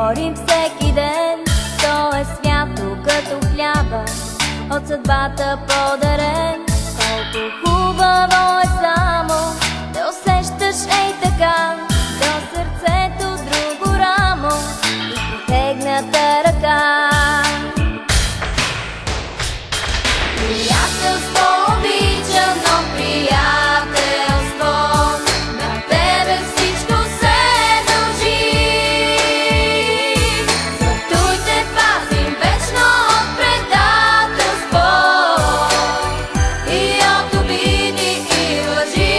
борим всеки ден. То е свято като хляба, от съдбата подарен. Колко хубаво е само да усещаш ей така до сърцето друго рамо и протегната ръка. Приятелство обичано, приятелство, на тебе всичко се дължи. Зато те пазим вечно от предателство и от обиди и лъжи.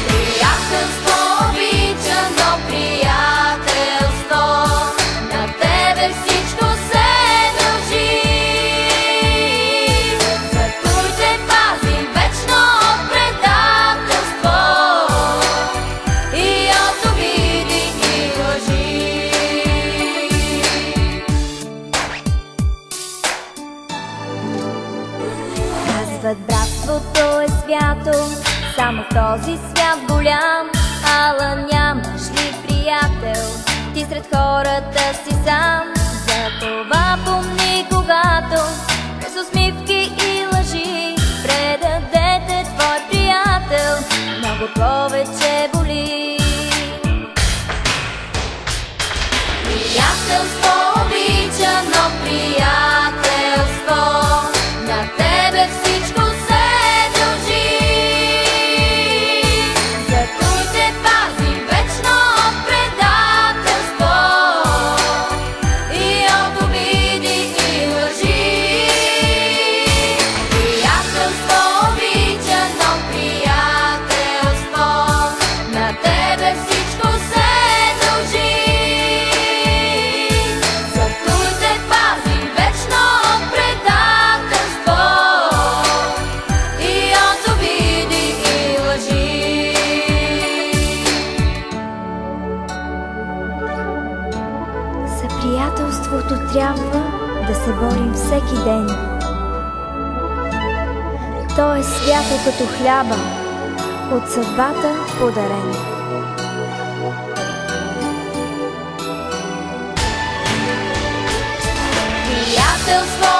Приятелство обичано, приятелство, на тебе всичко се дължи. Братството е свято, само в този свят голям. Ала нямаш ли приятел, ти сред хората си сам? Затова помни, когато през усмивки и лъжи предадете твой приятел, много повече боли. Приятелство обичано, приятелство, на тебе всичко се дължи. Зато те пазим вечно от предателство и от обиди и лъжи. Приятелство обичано, приятелство, на тебе всичко се дължи. Зато те пазим вечно от предателство и от обиди и лъжи. За приятелството трябва да се борим всеки ден. То е свято като хляба, от съдбата подарен. Приятелство